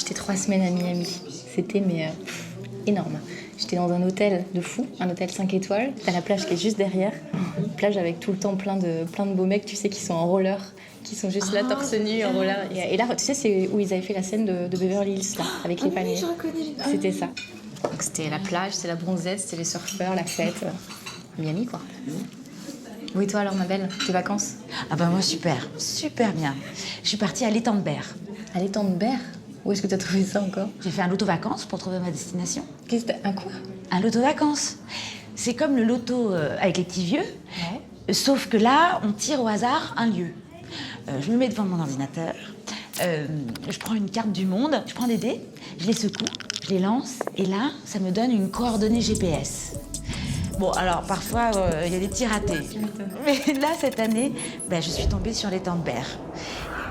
J'étais 3 semaines à Miami. C'était énorme. J'étais dans un hôtel de fou, un hôtel 5 étoiles. T'as la plage qui est juste derrière. Une plage avec tout le temps plein de beaux mecs, tu sais, qui sont en roller, qui sont juste là, torse nu, en roller. Et là, tu sais, c'est où ils avaient fait la scène de Beverly Hills, là, avec les palmiers. Oui, je reconnais. C'était ça. Donc c'était la plage, c'était la bronzette, c'était les surfeurs, la fête. Miami, quoi. Oui, toi alors, ma belle, tes vacances? Ah bah moi, super, super bien. Je suis partie à l'étang de Berre. À l'étang de Berre? Où est-ce que t'as trouvé ça encore? J'ai fait un loto-vacances pour trouver ma destination. Qu'est-ce que t'as... Un quoi? Un loto-vacances. C'est comme le loto avec les petits vieux, sauf que là, on tire au hasard un lieu. Je me mets devant mon ordinateur, je prends une carte du monde, je prends des dés, je les secoue, je les lance, et là, ça me donne une coordonnée GPS. Bon, alors parfois, il y a des petits ratés. Mais là, cette année, je suis tombée sur l'étang de Berre.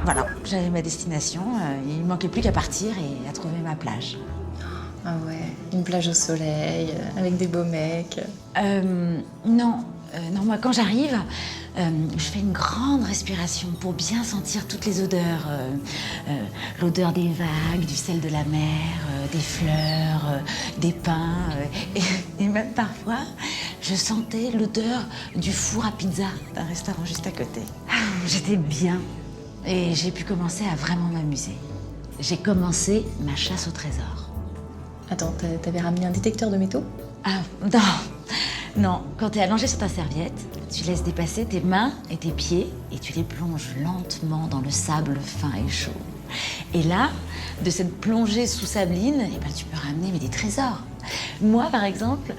Voilà, j'avais ma destination, il ne manquait plus qu'à partir et à trouver ma plage. Ah ouais, une plage au soleil, avec des beaux mecs. Non, moi quand j'arrive, je fais une grande respiration pour bien sentir toutes les odeurs. L'odeur des vagues, du sel de la mer, des fleurs, des pins. Et même parfois, je sentais l'odeur du four à pizza d'un restaurant juste à côté. J'étais bien et j'ai pu commencer à vraiment m'amuser. J'ai commencé ma chasse au trésor. Attends, t'avais ramené un détecteur de métaux? Ah, non. Quand t'es allongé sur ta serviette, tu laisses dépasser tes mains et tes pieds et tu les plonges lentement dans le sable fin et chaud. Et là, de cette plongée sous sabline, tu peux ramener des trésors. Moi, par exemple,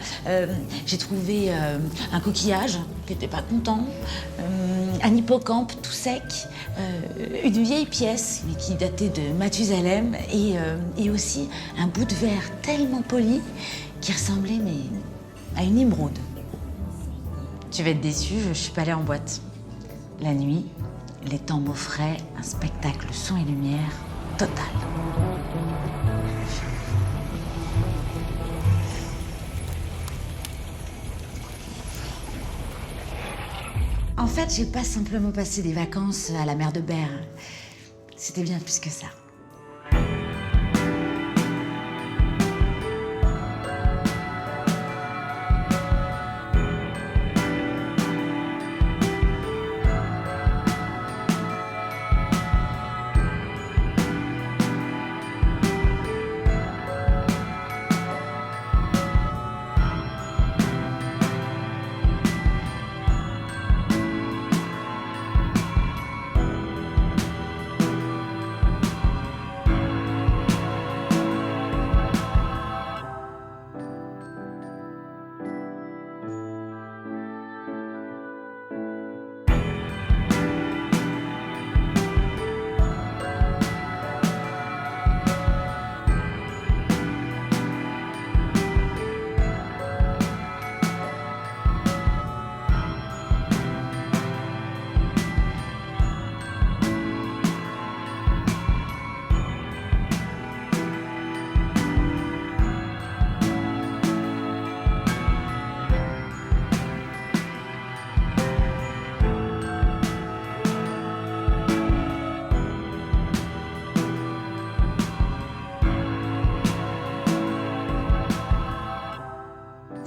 j'ai trouvé un coquillage qui n'était pas content, un hippocampe tout sec, une vieille pièce mais qui datait de Mathusalem et aussi un bout de verre tellement poli qui ressemblait à une émeraude. Tu vas être déçue, je suis pas allée en boîte. La nuit, les temps m'offraient un spectacle son et lumière total. En fait, j'ai pas simplement passé des vacances à la mer de Berre. C'était bien plus que ça.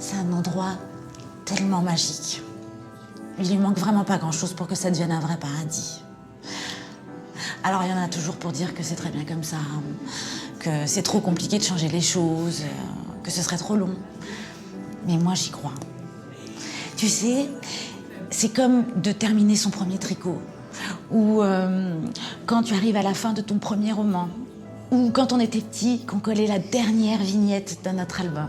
C'est un endroit tellement magique. Il lui manque vraiment pas grand-chose pour que ça devienne un vrai paradis. Alors il y en a toujours pour dire que c'est très bien comme ça, que c'est trop compliqué de changer les choses, que ce serait trop long. Mais moi j'y crois. Tu sais, c'est comme de terminer son premier tricot, ou quand tu arrives à la fin de ton premier roman, ou quand on était petit, qu'on collait la dernière vignette de notre album.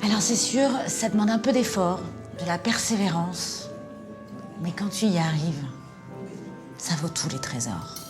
Alors c'est sûr, ça demande un peu d'effort, de la persévérance. Mais quand tu y arrives, ça vaut tous les trésors.